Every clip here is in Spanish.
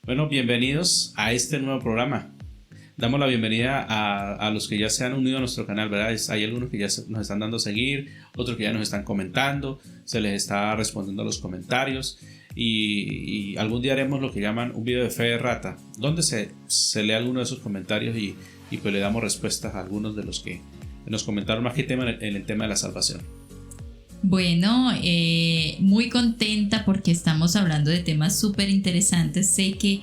Bueno, bienvenidos a este nuevo programa. Damos la bienvenida a los que ya se han unido a nuestro canal, ¿verdad? Hay algunos que ya nos están dando a seguir, otros que ya nos están comentando, se les está respondiendo a los comentarios y algún día haremos lo que llaman un video de fe de rata, donde se lee alguno de esos comentarios y pues le damos respuestas a algunos de los que nos comentaron más que tema en el tema de la salvación. Bueno, muy contenta porque estamos hablando de temas súper interesantes. Sé que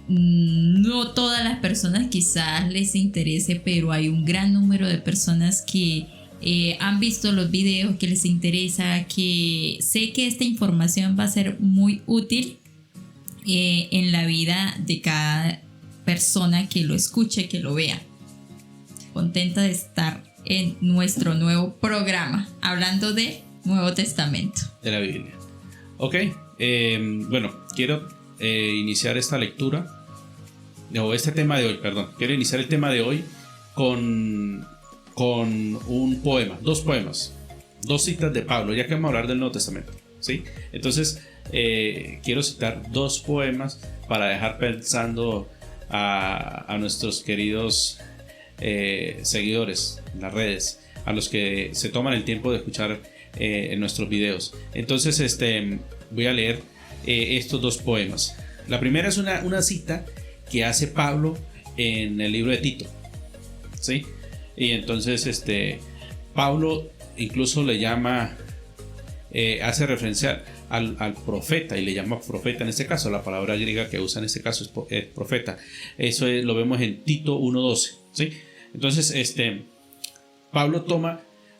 no todas las personas quizás les interese, pero hay un gran número de personas que han visto los videos, que les interesa, que sé que esta información va a ser muy útil en la vida de cada persona que lo escuche, que lo vea. Contenta de estar en nuestro nuevo programa, hablando de Nuevo Testamento. De la Biblia. Ok, bueno, quiero iniciar esta lectura, o este tema de hoy, perdón. Quiero iniciar el tema de hoy con un poema, dos poemas, dos citas de Pablo, ya que vamos a hablar del Nuevo Testamento, ¿sí? Entonces, quiero citar dos poemas para dejar pensando a nuestros queridos seguidores en las redes, a los que se toman el tiempo de escuchar en nuestros videos. Entonces voy a leer estos dos poemas. La primera es una cita que hace Pablo en el libro de Tito, ¿sí? Y entonces Pablo incluso le llama, hace referencia al profeta y le llama profeta en este caso. La palabra griega que usa en este caso es profeta. Eso lo vemos en Tito 1:12, ¿sí? Entonces Pablo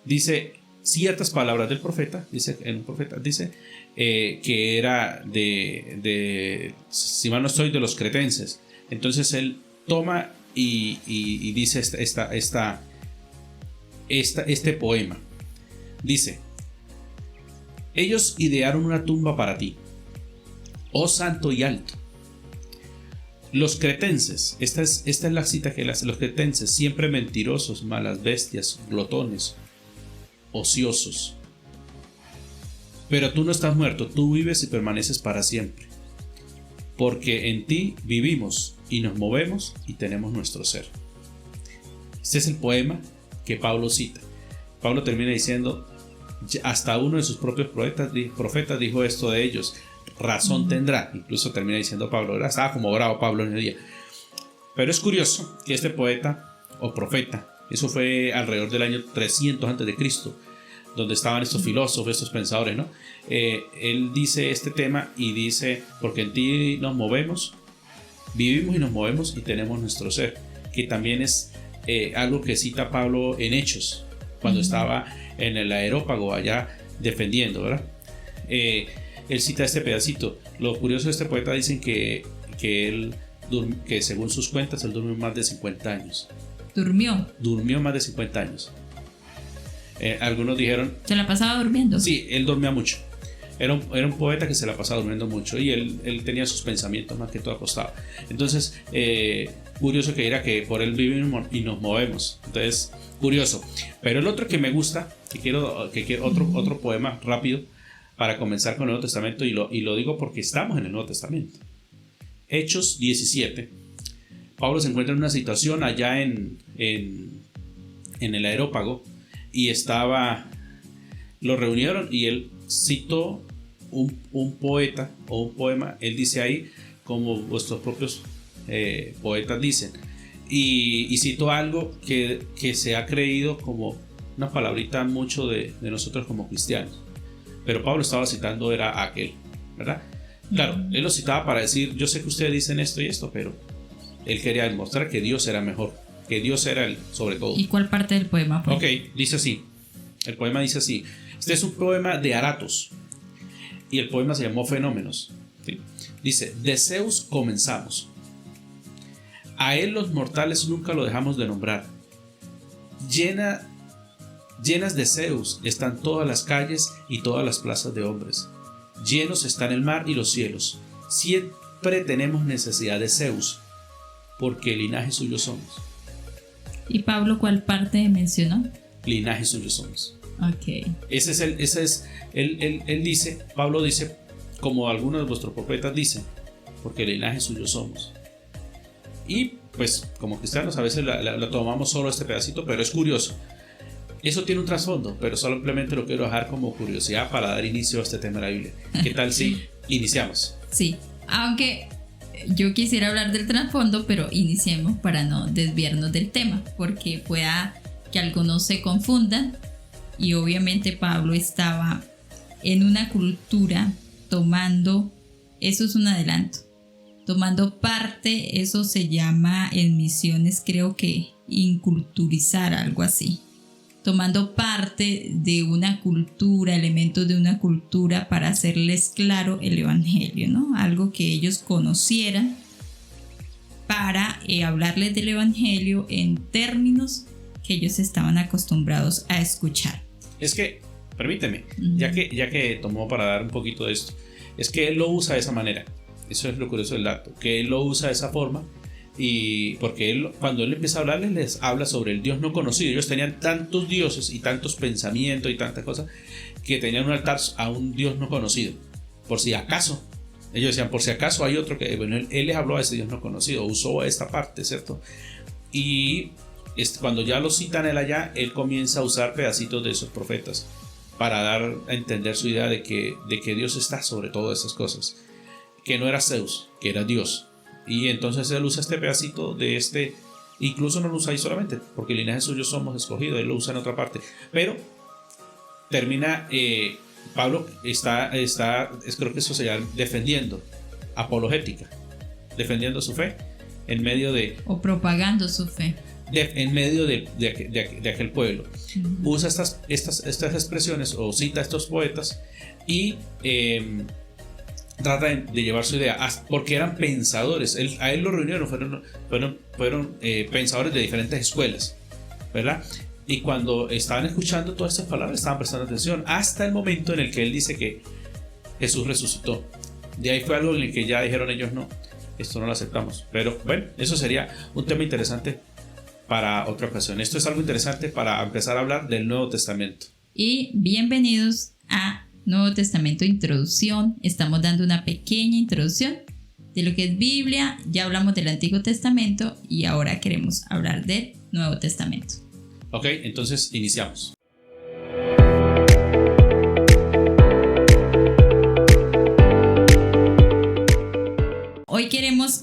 dice ciertas palabras del profeta, dice que era si mal no estoy, de los cretenses. Entonces él toma y dice este poema. Dice: ellos idearon una tumba para ti, oh santo y alto. Los cretenses, esta es la cita que los cretenses, siempre mentirosos, malas bestias, glotones, ociosos. Pero tú no estás muerto, tú vives y permaneces para siempre, porque en ti vivimos y nos movemos y tenemos nuestro ser. Este es el poema que Pablo cita. Pablo termina diciendo, hasta uno de sus propios profetas dijo esto de ellos, razón tendrá. Incluso termina diciendo Pablo, estaba como bravo Pablo en el día. Pero es curioso que este poeta o profeta, eso fue alrededor del año 300 a.C., donde estaban estos filósofos, estos pensadores, ¿no? Él dice este tema y dice, porque en ti nos movemos, vivimos y nos movemos y tenemos nuestro ser, que también es algo que cita Pablo en Hechos, cuando estaba en el Areópago allá defendiendo, ¿verdad? Él cita este pedacito. Lo curioso de este poeta, dicen que según sus cuentas él durmió más de 50 años. Durmió más de 50 años. Algunos dijeron... ¿Se la pasaba durmiendo? Sí, él dormía mucho. Era un poeta que se la pasaba durmiendo mucho y él tenía sus pensamientos más que todo acostado. Entonces, curioso que era que por él vivimos y nos movemos. Entonces, curioso. Pero el otro que me gusta, que quiero otro poema rápido para comenzar con el Nuevo Testamento, y lo digo porque estamos en el Nuevo Testamento. Hechos 17. Pablo se encuentra en una situación allá en el Areópago y lo reunieron y él citó un poeta o un poema. Él dice ahí, como vuestros propios poetas dicen, y citó algo que se ha creído como una palabrita mucho de nosotros como cristianos. Pero Pablo estaba citando era aquel, ¿verdad? Claro, él lo citaba para decir, yo sé que ustedes dicen esto y esto, pero él quería demostrar que Dios era mejor, que Dios era el sobre todo. ¿Y cuál parte del poema fue? Ok, dice así. El poema dice así. Este es un poema de Aratos y el poema se llamó Fenómenos, ¿sí? Dice: de Zeus comenzamos, a él los mortales nunca lo dejamos de nombrar. Llenas de Zeus están todas las calles y todas las plazas de hombres. Llenos están el mar y los cielos. Siempre tenemos necesidad de Zeus, porque linaje suyo somos. ¿Y Pablo cuál parte mencionó? Linaje suyo somos. Ok. Él dice, Pablo dice, como algunos de vuestros profetas dicen, porque el linaje suyo somos. Y pues como cristianos a veces lo tomamos solo este pedacito, pero es curioso. Eso tiene un trasfondo, pero simplemente lo quiero dejar como curiosidad para dar inicio a este tema de la Biblia. ¿Qué tal si iniciamos? Sí, aunque yo quisiera hablar del trasfondo, pero iniciemos para no desviarnos del tema, porque pueda que algunos se confundan. Y obviamente Pablo estaba en una cultura tomando, eso es un adelanto, tomando parte, eso se llama en misiones, creo que inculturizar, algo así. Tomando parte de una cultura, elementos de una cultura para hacerles claro el evangelio, ¿no? Algo que ellos conocieran para hablarles del evangelio en términos que ellos estaban acostumbrados a escuchar. Es que, permíteme, ya que tomó para dar un poquito de esto, es que él lo usa de esa manera. Eso es lo curioso del dato, que él lo usa de esa forma. Y porque cuando él empieza a hablarles, les habla sobre el Dios no conocido. Ellos tenían tantos dioses y tantos pensamientos y tantas cosas que tenían un altar a un Dios no conocido. Por si acaso, ellos decían, por si acaso hay otro que, bueno, él les habló a ese Dios no conocido, usó esta parte, ¿cierto? Y cuando ya lo citan él allá, él comienza a usar pedacitos de esos profetas para dar a entender su idea de que Dios está sobre todas esas cosas, que no era Zeus, que era Dios. Y entonces él usa este pedacito de incluso no lo usa ahí solamente, porque el linaje suyo somos escogidos, él lo usa en otra parte. Pero termina, Pablo creo que eso se llama defendiendo, apologética, defendiendo su fe en medio de... O propagando su fe. En medio de aquel pueblo. Usa estas expresiones o cita a estos poetas y... trata de llevar su idea, porque eran pensadores. A él lo reunieron, fueron pensadores de diferentes escuelas, ¿verdad? Y cuando estaban escuchando todas estas palabras, estaban prestando atención, hasta el momento en el que él dice que Jesús resucitó. De ahí fue algo en el que ya dijeron ellos, no, esto no lo aceptamos. Pero bueno, eso sería un tema interesante para otra ocasión. Esto es algo interesante para empezar a hablar del Nuevo Testamento. Y bienvenidos a Nuevo Testamento Introducción. Estamos dando una pequeña introducción de lo que es Biblia. Ya hablamos del Antiguo Testamento y ahora queremos hablar del Nuevo Testamento. Ok, entonces iniciamos. Hoy queremos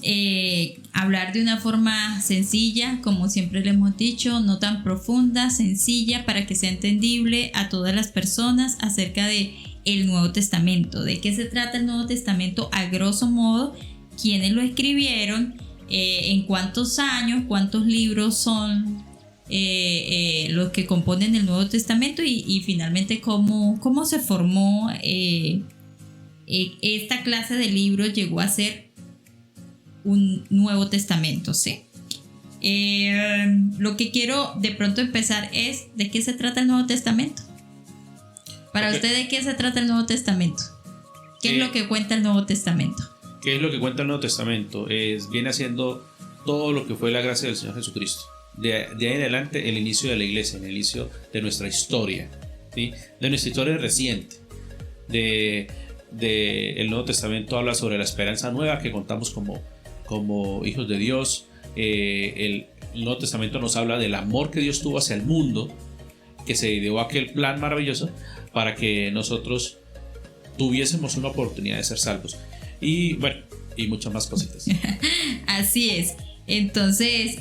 hablar de una forma sencilla, como siempre le hemos dicho, no tan profunda, sencilla, para que sea entendible a todas las personas acerca de el Nuevo Testamento. ¿De qué se trata el Nuevo Testamento? A grosso modo, quiénes lo escribieron, en cuántos años, cuántos libros son los que componen el Nuevo Testamento y finalmente cómo se formó esta clase de libros, llegó a ser un Nuevo Testamento, sí. Lo que quiero de pronto empezar es ¿de qué se trata el Nuevo Testamento? Para usted, ¿de qué se trata el Nuevo Testamento? ¿Qué es lo que cuenta el Nuevo Testamento? ¿Qué es lo que cuenta el Nuevo Testamento? Viene haciendo todo lo que fue la gracia del Señor Jesucristo. De ahí en adelante, el inicio de la iglesia, el inicio de nuestra historia, ¿sí? De nuestra historia reciente. El Nuevo Testamento habla sobre la esperanza nueva que contamos como hijos de Dios. El Nuevo Testamento nos habla del amor que Dios tuvo hacia el mundo, que se ideó aquel plan maravilloso para que nosotros tuviésemos una oportunidad de ser salvos. Y bueno, y muchas más cositas. Así es. Entonces,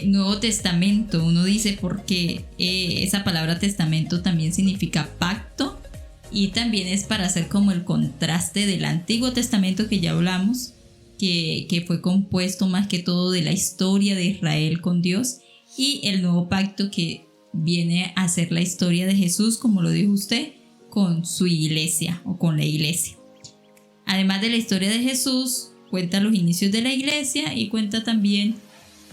Nuevo Testamento, uno dice porque esa palabra testamento también significa pacto y también es para hacer como el contraste del Antiguo Testamento que ya hablamos, que fue compuesto más que todo de la historia de Israel con Dios, y el nuevo pacto que viene a ser la historia de Jesús, como lo dijo usted, con su iglesia o con la iglesia. Además de la historia de Jesús, cuenta los inicios de la iglesia y cuenta también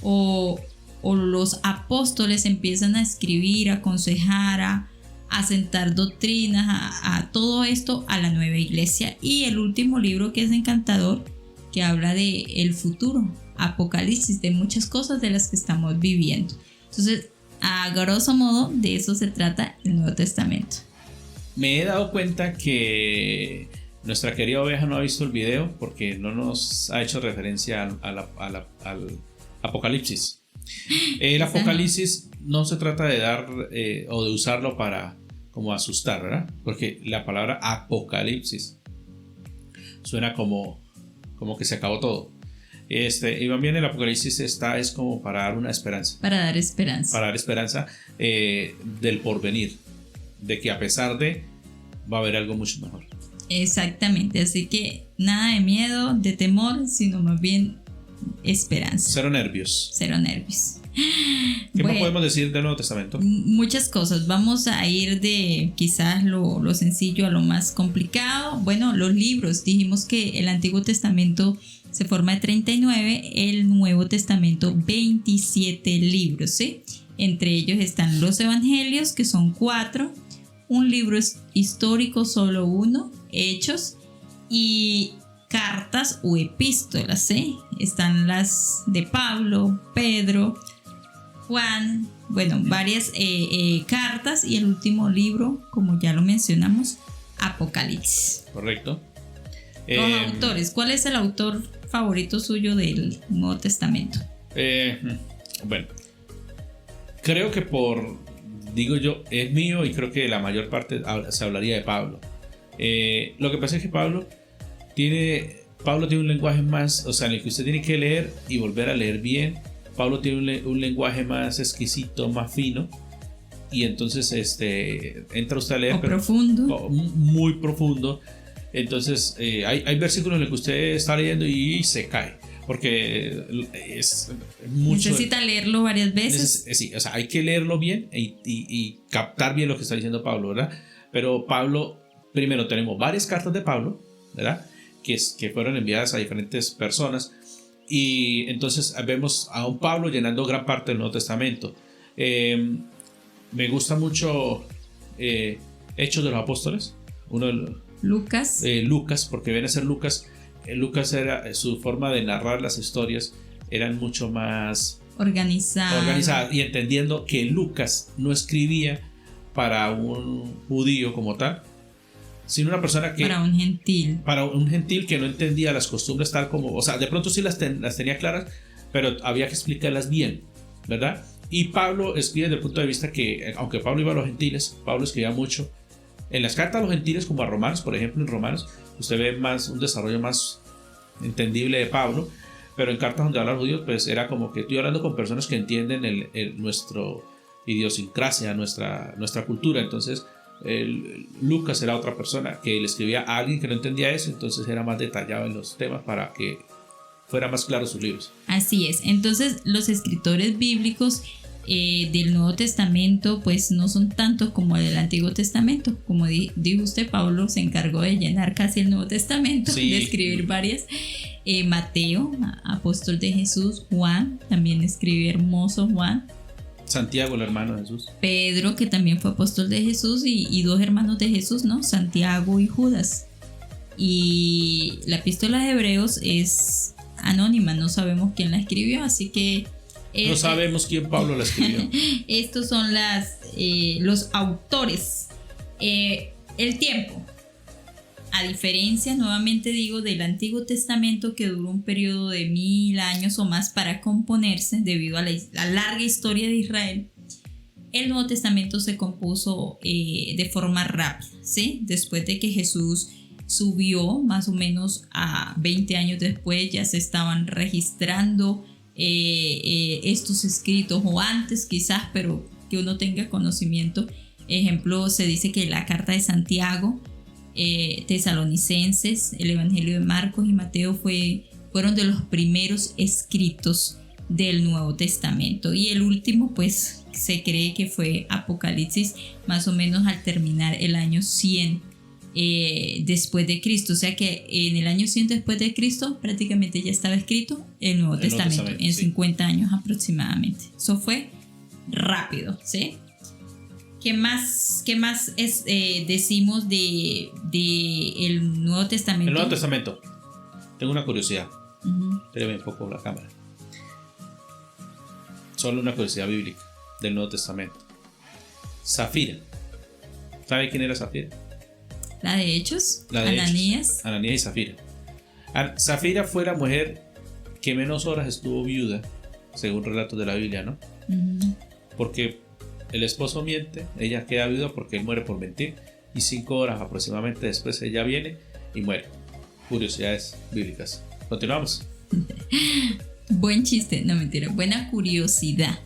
o los apóstoles empiezan a escribir, a aconsejar, a sentar doctrinas, a todo esto a la nueva iglesia. Y el último libro, que es encantador, que habla de el futuro, Apocalipsis, de muchas cosas de las que estamos viviendo. Entonces, a grosso modo, de eso se trata el Nuevo Testamento. Me he dado cuenta que Nuestra querida oveja no ha visto el video porque no nos ha hecho referencia al Apocalipsis. El Apocalipsis no se trata de dar o de usarlo para como asustar, ¿verdad? Porque la palabra Apocalipsis suena como que se acabó todo. Y más bien el Apocalipsis es como para dar una esperanza. Para dar esperanza. Para dar esperanza del porvenir, de que a pesar de va a haber algo mucho mejor. Exactamente, así que nada de miedo, de temor, sino más bien esperanza. Cero nervios. Cero nervios. ¿Qué más podemos decir del Nuevo Testamento? Muchas cosas. Vamos a ir de quizás lo sencillo a lo más complicado. Bueno, los libros. Dijimos que el Antiguo Testamento se forma de 39, el Nuevo Testamento 27 libros, ¿sí? Entre ellos están los Evangelios, que son 4, un libro histórico, solo uno, Hechos, y cartas o epístolas, ¿sí? Están las de Pablo, Pedro, Juan, bueno, varias cartas, y el último libro, como ya lo mencionamos, Apocalipsis. Correcto. Los autores, ¿cuál es el autor favorito suyo del Nuevo Testamento? Bueno, creo que digo yo, es mío y creo que la mayor parte se hablaría de Pablo. Lo que pasa es que Pablo tiene un lenguaje más, o sea, en el que usted tiene que leer y volver a leer bien. Pablo tiene un lenguaje más exquisito, más fino, y entonces entra usted a leer, pero profundo. Muy profundo. Entonces hay versículos en los que usted está leyendo y se cae, porque es mucho. Necesita leerlo varias veces. Sí, o sea, hay que leerlo bien y captar bien lo que está diciendo Pablo, ¿verdad? Pero Pablo, primero tenemos varias cartas de Pablo, ¿verdad? Que fueron enviadas a diferentes personas, y entonces vemos a un Pablo llenando gran parte del Nuevo Testamento. Me gusta mucho Hechos de los Apóstoles, Lucas, porque viene a ser Lucas. Lucas era su forma de narrar las historias, eran mucho más organizadas, y entendiendo que Lucas no escribía para un judío como tal, sino una persona que para un gentil que no entendía las costumbres tal como, o sea, de pronto sí las tenía claras, pero había que explicarlas bien, ¿verdad? Y Pablo escribe desde el punto de vista que, aunque Pablo iba a los gentiles, Pablo escribía mucho en las cartas a los gentiles, como a Romanos, por ejemplo. En Romanos usted ve un desarrollo más entendible de Pablo, pero en cartas donde habla a los judíos, pues era como que estoy hablando con personas que entienden nuestro idiosincrasia, nuestra cultura. Entonces Lucas era otra persona que le escribía a alguien que no entendía eso, entonces era más detallado en los temas para que fuera más claro sus libros. Así es. Entonces los escritores bíblicos del Nuevo Testamento pues no son tantos como el del Antiguo Testamento. Como dijo usted, Pablo se encargó de llenar casi el Nuevo Testamento, sí, de escribir varias. Mateo, apóstol de Jesús. Juan, también escribió hermoso Juan. Santiago, el hermano de Jesús. Pedro, que también fue apóstol de Jesús, y dos hermanos de Jesús, ¿no? Santiago y Judas. Y la epístola de Hebreos es anónima, no sabemos quién la escribió, así que no sabemos quién Pablo la escribió. Estos son los autores. El tiempo, a diferencia, nuevamente digo, del Antiguo Testamento, que duró un periodo de 1000 años o más para componerse debido a la larga historia de Israel, el Nuevo Testamento se compuso de forma rápida, ¿sí? Después de que Jesús subió, más o menos a 20 años después, ya se estaban registrando estos escritos, o antes quizás, pero que uno tenga conocimiento. Ejemplo, se dice que la carta de Santiago, Tesalonicenses, el Evangelio de Marcos y Mateo fueron de los primeros escritos del Nuevo Testamento, y el último pues se cree que fue Apocalipsis, más o menos al terminar el año 100 después de Cristo. O sea que en el año 100 después de Cristo prácticamente ya estaba escrito el Nuevo Testamento, en 50 años aproximadamente. Eso fue rápido, ¿sí? ¿Qué más decimos de el Nuevo Testamento? El Nuevo Testamento. Tengo una curiosidad. Espérame un poco la cámara. Solo una curiosidad bíblica del Nuevo Testamento. Safira. ¿Sabe quién era Safira? La de Hechos, La de Ananías. Hechos, Ananías y Zafira. Zafira fue la mujer que menos horas estuvo viuda, según relatos de la Biblia, ¿no? Ujú. Porque el esposo miente, ella queda viuda porque él muere por mentir, y 5 horas aproximadamente después ella viene y muere. Curiosidades bíblicas. Continuamos. Buen chiste, no mentira, buena curiosidad.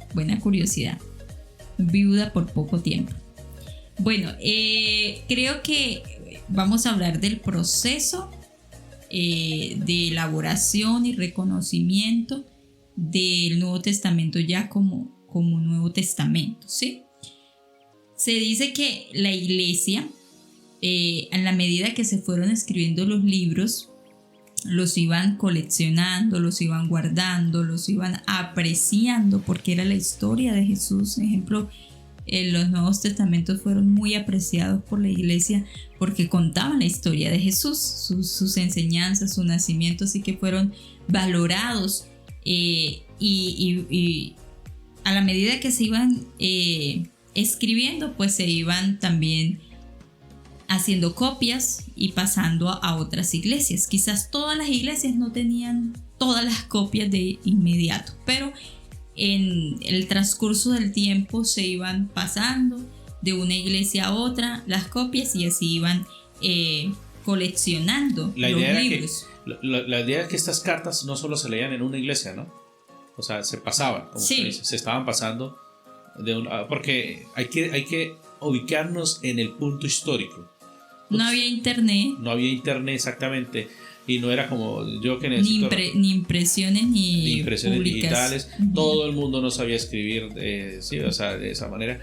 Viuda por poco tiempo. Bueno, creo que vamos a hablar del proceso de elaboración y reconocimiento del Nuevo Testamento ya como Nuevo Testamento, ¿sí? Se dice que la iglesia, en la medida que se fueron escribiendo los libros, los iban coleccionando, los iban guardando, los iban apreciando, porque era la historia de Jesús. Ejemplo, los Nuevos Testamentos fueron muy apreciados por la iglesia porque contaban la historia de Jesús, sus enseñanzas, su nacimiento, así que fueron valorados, y a la medida que se iban escribiendo, pues se iban también haciendo copias y pasando a otras iglesias. Quizás todas las iglesias no tenían todas las copias de inmediato, pero en el transcurso del tiempo se iban pasando de una iglesia a otra las copias, y así iban coleccionando La los idea libros. la idea es que estas cartas no solo se leían en una iglesia, ¿no? O sea, se pasaban, como Sí. se dice, se estaban pasando porque hay que ubicarnos en el punto histórico. No había internet, No había internet exactamente, y no era como yo que ni, necesito ni impresiones ni ni impresiones públicas. digitales. Ujú. Todo el mundo no sabía escribir, sí, o sea, de esa manera.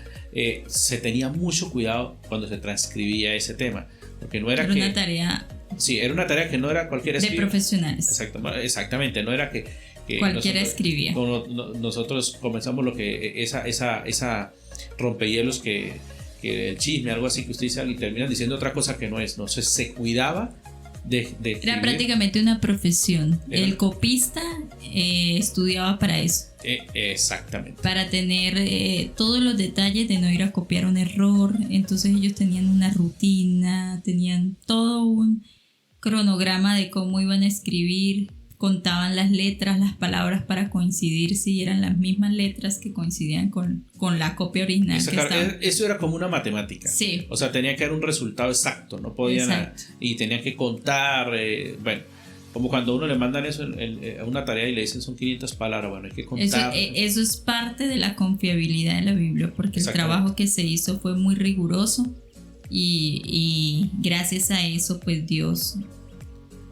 Se tenía mucho cuidado cuando se transcribía ese tema, porque no era Era que una tarea sí, era una tarea que no era cualquier de escriba. profesionales. Exactamente, no era que Cualquiera nosotros, escribía. nosotros comenzamos lo que esa rompehielos que el chisme, algo así que usted dice algo y terminan diciendo otra cosa que no es. No sé, se cuidaba de Era escribir. prácticamente una profesión. Era- El copista estudiaba para eso, Exactamente. para tener todos los detalles de no ir a copiar un error. Entonces ellos tenían una rutina, tenían todo un cronograma de cómo iban a escribir, contaban las letras, las palabras para coincidir si eran las mismas letras que coincidían con la copia original que estaba. Eso era como una matemática. Sí. O sea, tenía que dar un resultado exacto, no podían. Exacto. Y tenían que contar, bueno, como cuando a uno le mandan eso a una tarea y le dicen son 500 palabras, bueno, hay que contar. Eso es parte de la confiabilidad de la Biblia, porque el trabajo que se hizo fue muy riguroso, y gracias a eso pues Dios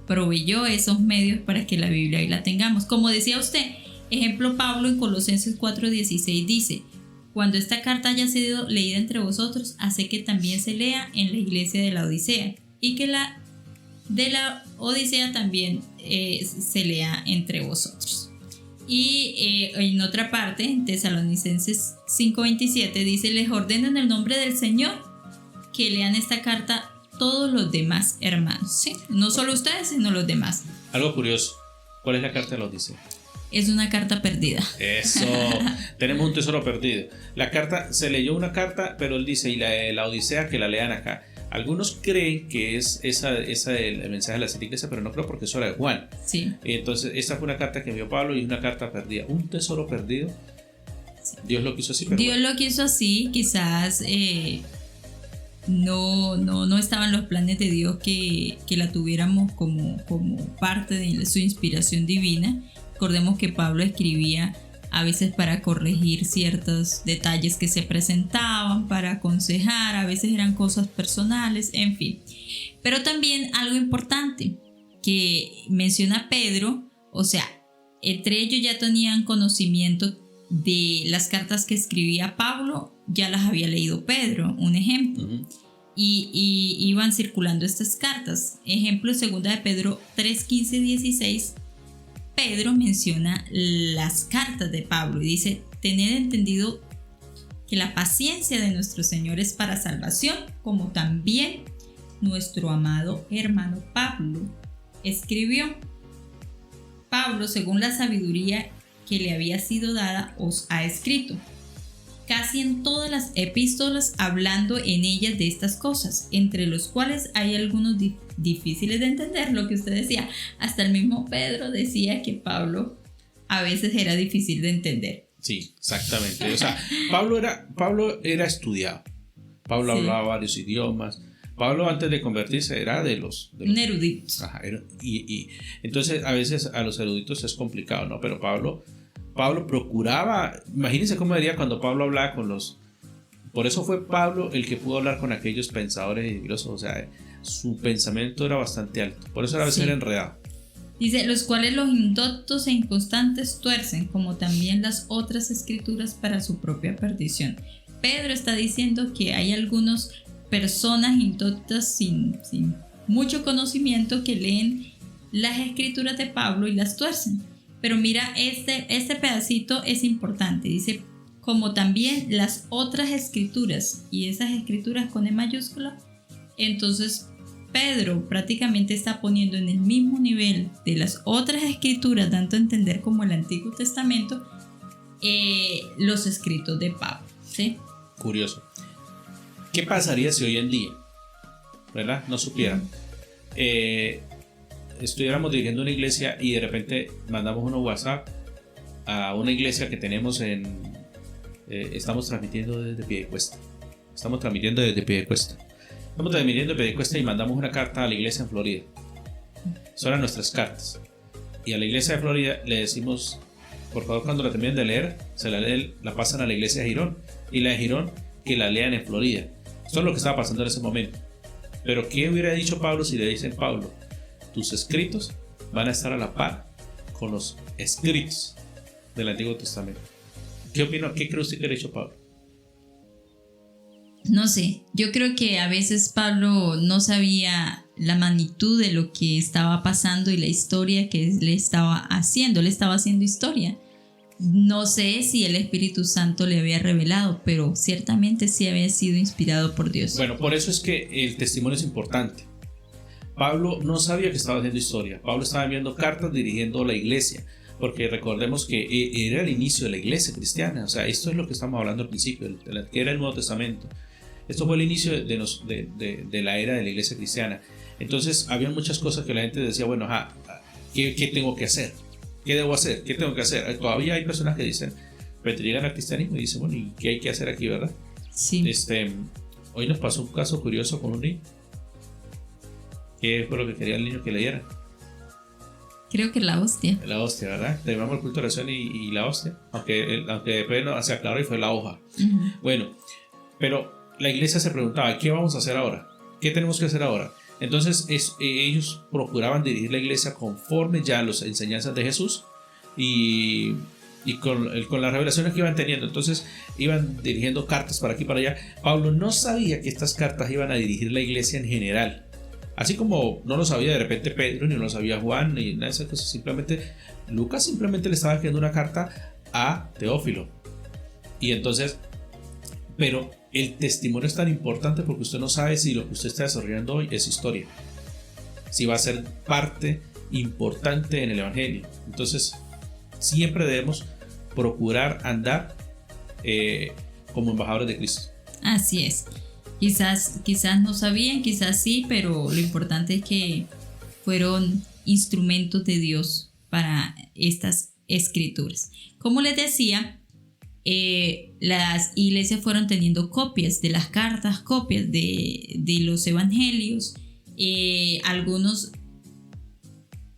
proveyó esos medios para que la Biblia ahí la tengamos. Como decía usted, ejemplo, Pablo en Colosenses 4:16 dice: cuando esta carta haya sido leída entre vosotros, hace que también se lea en la iglesia de la Odisea, y que la de la Odisea también se lea entre vosotros. Y en otra parte, en Tesalonicenses 5:27 dice: les ordeno en el nombre del Señor que lean esta carta todos los demás hermanos, ¿sí? No solo ustedes, sino los demás. Algo curioso, ¿cuál es la carta de la Odisea? Es una carta perdida. Eso, tenemos un tesoro perdido. La carta, se leyó una carta, pero él dice, y la Odisea que la lean acá. Algunos creen que es esa el mensaje de la Santa Iglesia, pero no creo, porque eso era de Juan. Sí. Entonces, esta fue una carta que envió Pablo y una carta perdida. Un tesoro perdido. Dios lo quiso así, pero Dios lo quiso así, quizás no estaban los planes de Dios que la tuviéramos como parte de su inspiración divina. Recordemos que Pablo escribía a veces para corregir ciertos detalles que se presentaban, para aconsejar, a veces eran cosas personales, en fin. Pero también algo importante que menciona Pedro, o sea, entre ellos ya tenían conocimiento de las cartas que escribía Pablo, ya las había leído Pedro, un ejemplo. Uh-huh. Y iban circulando estas cartas. Ejemplo, 2 de Pedro 3:15-16, Pedro menciona las cartas de Pablo y dice: tened entendido que la paciencia de nuestro Señor es para salvación, como también nuestro amado hermano Pablo escribió. Pablo, según la sabiduría que le había sido dada, os ha escrito. casi en todas las epístolas hablando en ellas de estas cosas, entre los cuales hay algunos difíciles de entender, lo que usted decía. Hasta el mismo Pedro decía que Pablo a veces era difícil de entender. Sí, exactamente. O sea, Pablo era estudiado. Pablo hablaba varios idiomas. Pablo, antes de convertirse, era de los un erudito. Ajá, y entonces a veces a los eruditos es complicado, ¿no? Pero Pablo procuraba, imagínense cómo diría cuando Pablo hablaba con los... Por eso fue Pablo el que pudo hablar con aquellos pensadores y filósofos. O sea, su pensamiento era bastante alto. Por eso a veces era enredado. Dice, los cuales los indoctos e inconstantes tuercen, como también las otras escrituras para su propia perdición. Pedro está diciendo que hay algunas personas indoctas sin mucho conocimiento que leen las escrituras de Pablo y las tuercen. Pero mira, este pedacito es importante. Dice, como también las otras escrituras, y esas escrituras con E mayúscula. Entonces Pedro prácticamente está poniendo en el mismo nivel de las otras escrituras, dando a entender como el Antiguo Testamento, los escritos de Pablo, ¿sí? Curioso. ¿Qué pasaría si hoy en día, ¿verdad?, no supieran? Estuviéramos dirigiendo una iglesia y de repente mandamos unos WhatsApp a una iglesia que tenemos estamos transmitiendo desde Piedecuesta. Estamos transmitiendo desde Piedecuesta y mandamos una carta a la iglesia en Florida. Son las nuestras cartas. Y a la iglesia de Florida le decimos, por favor, cuando la terminen de leer, la pasan a la iglesia de Girón. Y la de Girón, que la lean en Florida. Eso es lo que estaba pasando en ese momento. Pero ¿qué hubiera dicho Pablo si le dicen, Pablo, tus escritos van a estar a la par con los escritos del Antiguo Testamento? ¿Qué opina? ¿Qué cree usted que hubiera dicho Pablo? No sé, yo creo que a veces Pablo no sabía la magnitud de lo que estaba pasando y la historia que le estaba haciendo. Le estaba haciendo historia. No sé si el Espíritu Santo le había revelado, pero ciertamente sí había sido inspirado por Dios. Bueno, por eso es que el testimonio es importante. Pablo no sabía que estaba haciendo historia. Pablo estaba enviando cartas dirigiendo la iglesia, porque recordemos que era el inicio de la iglesia cristiana. O sea, esto es lo que estamos hablando al principio, que era el Nuevo Testamento. Esto fue el inicio de la era de la iglesia cristiana. Entonces, había muchas cosas que la gente decía, bueno, ¿qué tengo que hacer? ¿Qué debo hacer? ¿Qué tengo que hacer? Todavía hay personas que dicen, pero llegan al cristianismo y dicen, bueno, ¿y qué hay que hacer aquí, verdad? Sí. Hoy nos pasó un caso curioso con un niño. ¿Qué fue lo que quería el niño que leyera? Creo que la hostia. La hostia, ¿verdad? Terminamos el culto de oración y la hostia. Aunque después no se aclaró y fue la hoja. Uh-huh. Bueno, pero la iglesia se preguntaba, ¿qué vamos a hacer ahora? ¿Qué tenemos que hacer ahora? Entonces ellos procuraban dirigir la iglesia conforme ya a las enseñanzas de Jesús y con las revelaciones que iban teniendo. Entonces iban dirigiendo cartas para aquí y para allá. Pablo no sabía que estas cartas iban a dirigir la iglesia en general. Así como no lo sabía de repente Pedro, ni lo sabía Juan, ni nada de esas cosas. Lucas simplemente le estaba escribiendo una carta a Teófilo. Y entonces, pero el testimonio es tan importante porque usted no sabe si lo que usted está desarrollando hoy es historia, si va a ser parte importante en el evangelio. Entonces, siempre debemos procurar andar como embajadores de Cristo. Así es. Quizás no sabían, quizás sí, pero lo importante es que fueron instrumentos de Dios para estas escrituras. Como les decía, las iglesias fueron teniendo copias de las cartas, copias de los evangelios, algunos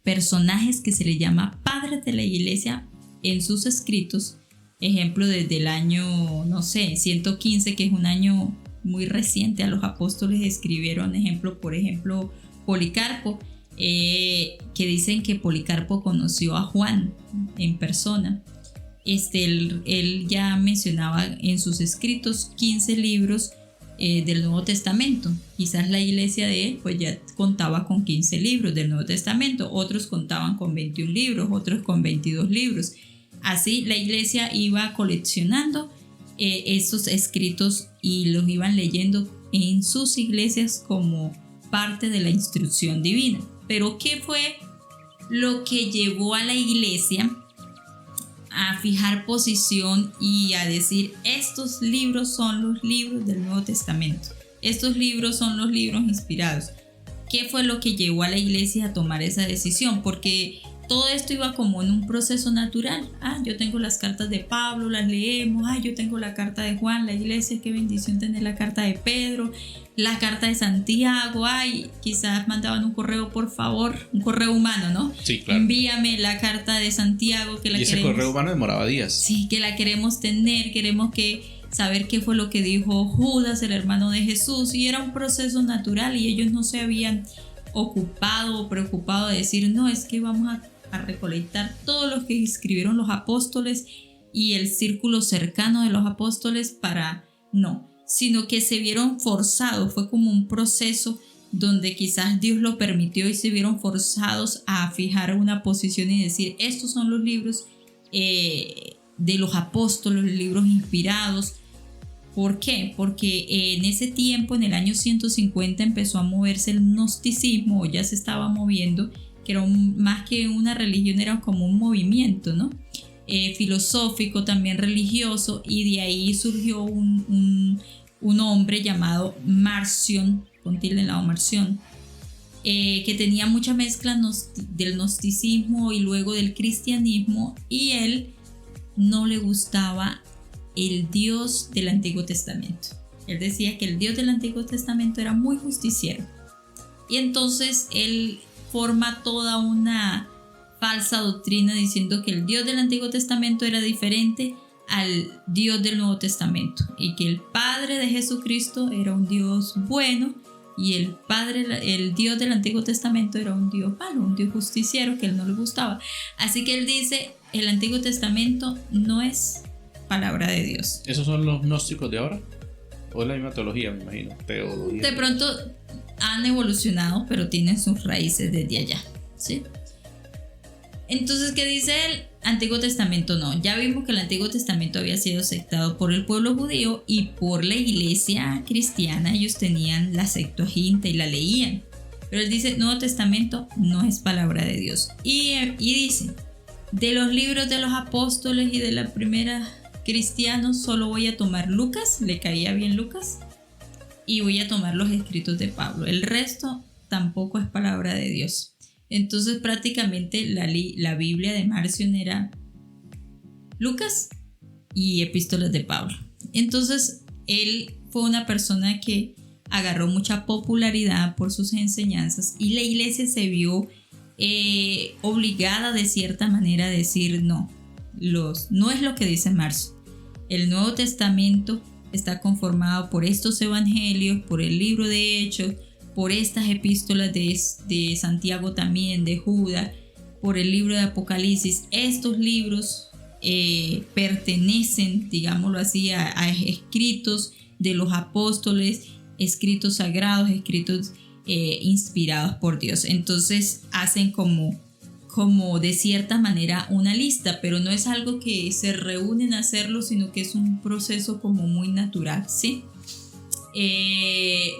personajes que se les llama padres de la iglesia en sus escritos, ejemplo desde el año, 115, que es un año muy reciente, a los apóstoles escribieron, por ejemplo, Policarpo, que dicen que Policarpo conoció a Juan en persona. Él ya mencionaba en sus escritos 15 libros del Nuevo Testamento. Quizás la iglesia de él pues ya contaba con 15 libros del Nuevo Testamento, otros contaban con 21 libros, otros con 22 libros. Así la iglesia iba coleccionando estos escritos y los iban leyendo en sus iglesias como parte de la instrucción divina. Pero ¿qué fue lo que llevó a la iglesia a fijar posición y a decir, estos libros son los libros del Nuevo Testamento, estos libros son los libros inspirados. ¿Qué fue lo que llevó a la iglesia a tomar esa decisión? Porque todo esto iba como en un proceso natural. Yo tengo las cartas de Pablo, las leemos. Yo tengo la carta de Juan, la iglesia, qué bendición tener la carta de Pedro, la carta de Santiago. Quizás mandaban un correo, por favor, un correo humano, ¿no? Sí, claro. Envíame la carta de Santiago, que la queremos. Y ese correo humano demoraba días. Sí, que la queremos tener, queremos saber qué fue lo que dijo Judas, el hermano de Jesús, y era un proceso natural y ellos no se habían ocupado o preocupado de decir, no, es que vamos a recolectar todos los que escribieron los apóstoles y el círculo cercano de los apóstoles no, sino que se vieron forzados, fue como un proceso donde quizás Dios lo permitió y se vieron forzados a fijar una posición y decir, estos son los libros de los apóstoles, los libros inspirados. ¿Por qué? Porque en ese tiempo, en el año 150, empezó a moverse el gnosticismo, o ya se estaba moviendo, que era más que una religión, era como un movimiento, ¿no? Filosófico, también religioso, y de ahí surgió un hombre llamado Marción, con tilde en lado Marción, que tenía mucha mezcla del gnosticismo y luego del cristianismo, y él no le gustaba el Dios del Antiguo Testamento. Él decía que el Dios del Antiguo Testamento era muy justiciero, y entonces él forma toda una falsa doctrina diciendo que el Dios del Antiguo Testamento era diferente al Dios del Nuevo Testamento y que el Padre de Jesucristo era un Dios bueno y el Dios del Antiguo Testamento era un Dios malo, un Dios justiciero que a él no le gustaba. Así que él dice, el Antiguo Testamento no es palabra de Dios. ¿Esos son los gnósticos de ahora? ¿O es la misma teología, me imagino? Teología. De pronto han evolucionado, pero tienen sus raíces desde allá, ¿sí? Entonces, ¿qué dice el Antiguo Testamento? No, ya vimos que el Antiguo Testamento había sido aceptado por el pueblo judío y por la iglesia cristiana. Ellos tenían la Septuaginta y la leían. Pero él dice, Nuevo Testamento no es palabra de Dios. Y dice, de los libros de los apóstoles y de la primera cristianos, solo voy a tomar Lucas, le caía bien Lucas, y voy a tomar los escritos de Pablo. El resto tampoco es palabra de Dios. Entonces prácticamente la Biblia de Marción era Lucas y epístolas de Pablo. Entonces él fue una persona que agarró mucha popularidad por sus enseñanzas y la iglesia se vio obligada de cierta manera a decir no es lo que dice Marción. El Nuevo Testamento está conformado por estos evangelios, por el libro de Hechos, por estas epístolas de Santiago también, de Judas, por el libro de Apocalipsis. Estos libros pertenecen, digámoslo así, a escritos de los apóstoles, escritos sagrados, escritos inspirados por Dios. Entonces hacen como de cierta manera una lista, pero no es algo que se reúnen a hacerlo, sino que es un proceso como muy natural, ¿sí?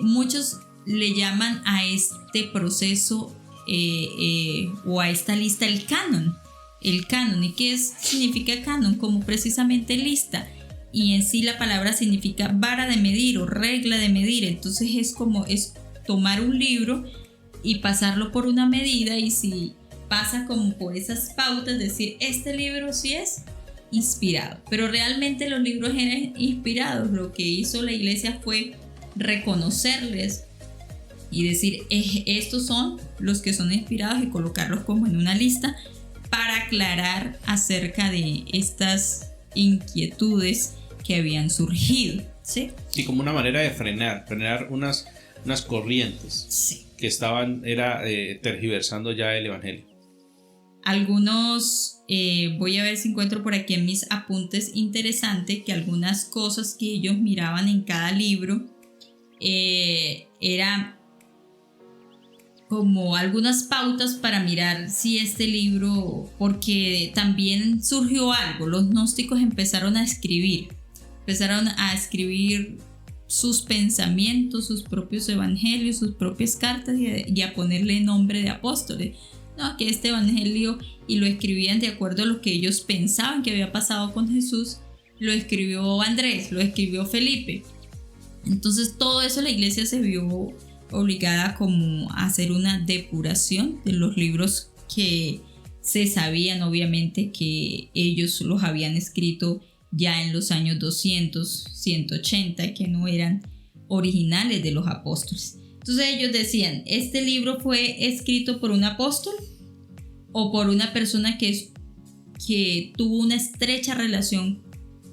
Muchos le llaman a este proceso o a esta lista el canon. ¿Y qué significa canon? Como precisamente lista, y en sí la palabra significa vara de medir o regla de medir. Entonces es tomar un libro y pasarlo por una medida, y si pasa como por esas pautas, decir este libro sí es inspirado, pero realmente los libros eran inspirados. Lo que hizo la iglesia fue reconocerles y decir estos son los que son inspirados y colocarlos como en una lista para aclarar acerca de estas inquietudes que habían surgido, ¿sí? Y como una manera de frenar unas corrientes, sí, que estaban tergiversando ya el evangelio. Algunos, voy a ver si encuentro por aquí en mis apuntes interesante que algunas cosas que ellos miraban en cada libro eran como algunas pautas para mirar si este libro, porque también surgió algo, los gnósticos empezaron a escribir sus pensamientos, sus propios evangelios, sus propias cartas y a ponerle nombre de apóstoles. no, que este evangelio, y lo escribían de acuerdo a lo que ellos pensaban que había pasado con Jesús, lo escribió Andrés, lo escribió Felipe. Entonces todo eso la iglesia se vio obligada como a hacer una depuración de los libros que se sabían obviamente que ellos los habían escrito ya en los años 200, 180, que no eran originales de los apóstoles. Entonces ellos decían, ¿este libro fue escrito por un apóstol o por una persona que tuvo una estrecha relación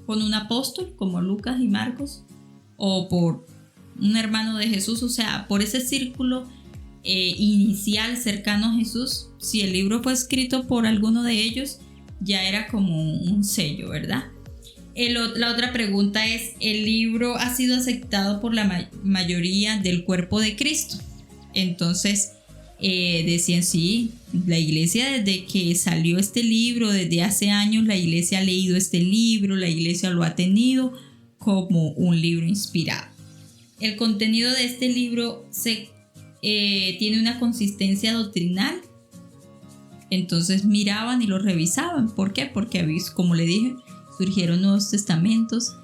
con un apóstol como Lucas y Marcos, o por un hermano de Jesús? O sea, por ese círculo inicial cercano a Jesús, si el libro fue escrito por alguno de ellos, ya era como un sello, ¿verdad? La otra pregunta es, ¿el libro ha sido aceptado por la mayoría del cuerpo de Cristo? Entonces decían, sí, la iglesia desde que salió este libro, desde hace años la iglesia ha leído este libro, la iglesia lo ha tenido como un libro inspirado. El contenido de este libro tiene una consistencia doctrinal. Entonces miraban y lo revisaban. ¿Por qué? Porque, como le dije, surgieron nuevos testamentos,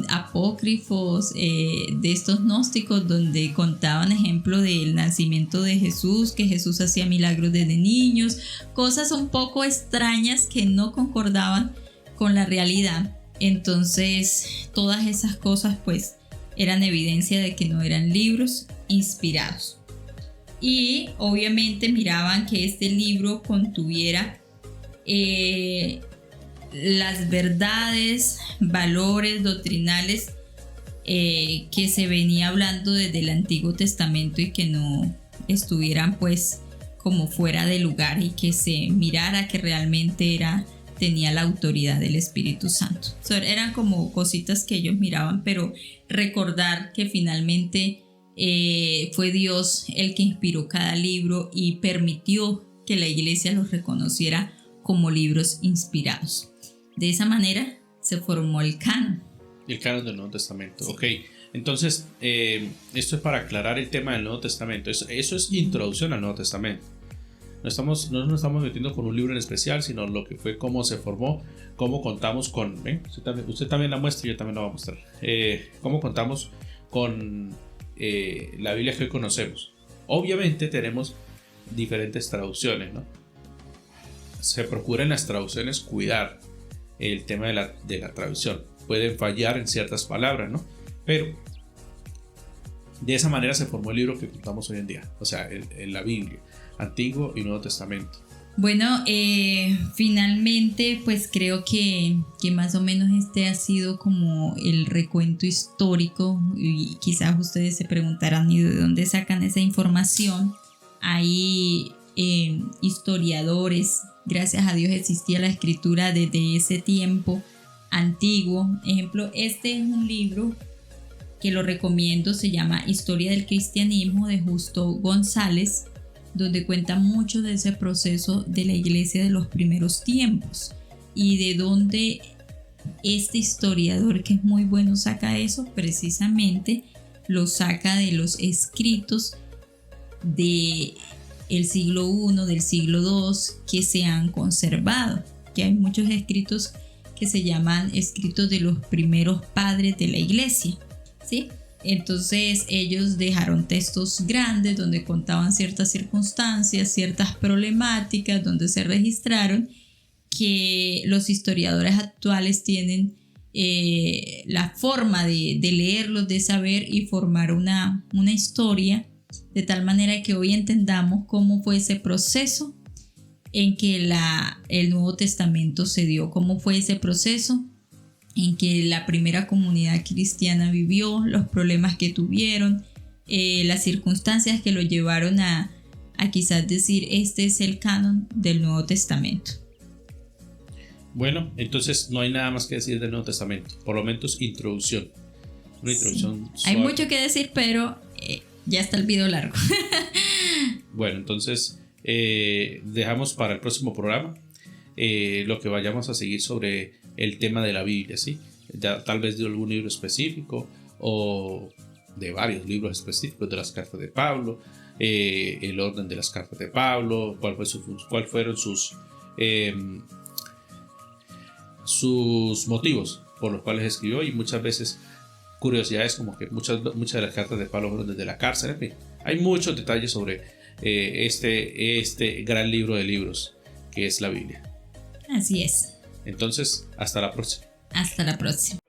apócrifos de estos gnósticos, donde contaban ejemplos del nacimiento de Jesús, que Jesús hacía milagros desde niños, cosas un poco extrañas que no concordaban con la realidad. Entonces todas esas cosas pues eran evidencia de que no eran libros inspirados. Y obviamente miraban que este libro contuviera las verdades, valores doctrinales que se venía hablando desde el Antiguo Testamento y que no estuvieran pues como fuera de lugar, y que se mirara que realmente tenía la autoridad del Espíritu Santo. Eran como cositas que ellos miraban, pero recordar que finalmente fue Dios el que inspiró cada libro y permitió que la iglesia los reconociera como libros inspirados. De esa manera se formó el canon. El canon del Nuevo Testamento. Sí. Ok, entonces esto es para aclarar el tema del Nuevo Testamento. Eso es introducción al Nuevo Testamento. No nos estamos metiendo con un libro en especial, sino lo que fue, cómo se formó, cómo contamos con... Usted también la muestra y yo también la voy a mostrar. Cómo contamos con la Biblia que hoy conocemos. Obviamente tenemos diferentes traducciones, ¿no? Se procura en las traducciones cuidar el tema de la traducción. Pueden fallar en ciertas palabras, ¿no? Pero de esa manera se formó el libro que contamos hoy en día, o sea, la Biblia, Antiguo y Nuevo Testamento. Bueno, finalmente pues creo que más o menos este ha sido como el recuento histórico, y quizás ustedes se preguntarán, ¿y de dónde sacan esa información? Hay historiadores. Gracias a Dios existía la escritura desde ese tiempo antiguo. Ejemplo, este es un libro que lo recomiendo, se llama Historia del Cristianismo, de Justo González, donde cuenta mucho de ese proceso de la iglesia de los primeros tiempos, y de donde este historiador, que es muy bueno, saca eso. Precisamente lo saca de los escritos de el siglo I, del siglo II, que se han conservado, que hay muchos escritos que se llaman escritos de los primeros padres de la iglesia, ¿sí? Entonces ellos dejaron textos grandes donde contaban ciertas circunstancias, ciertas problemáticas, donde se registraron, que los historiadores actuales tienen la forma de leerlos, de saber y formar una historia, de tal manera que hoy entendamos cómo fue ese proceso en que el Nuevo Testamento se dio, cómo fue ese proceso en que la primera comunidad cristiana vivió, los problemas que tuvieron, las circunstancias que lo llevaron a quizás decir, este es el canon del Nuevo Testamento. Bueno, entonces no hay nada más que decir del Nuevo Testamento, por lo menos introducción. Una introducción sí. Hay mucho que decir, pero ya está el video largo. Bueno, entonces dejamos para el próximo programa lo que vayamos a seguir sobre el tema de la Biblia, ¿sí? Ya, tal vez de algún libro específico o de varios libros específicos, de las cartas de Pablo, el orden de las cartas de Pablo, cuál fueron sus motivos por los cuales escribió, y muchas veces curiosidades como que muchas de las cartas de Pablo fueron desde la cárcel. En fin, hay muchos detalles sobre este gran libro de libros que es la Biblia. Así es. Entonces, hasta la próxima. Hasta la próxima.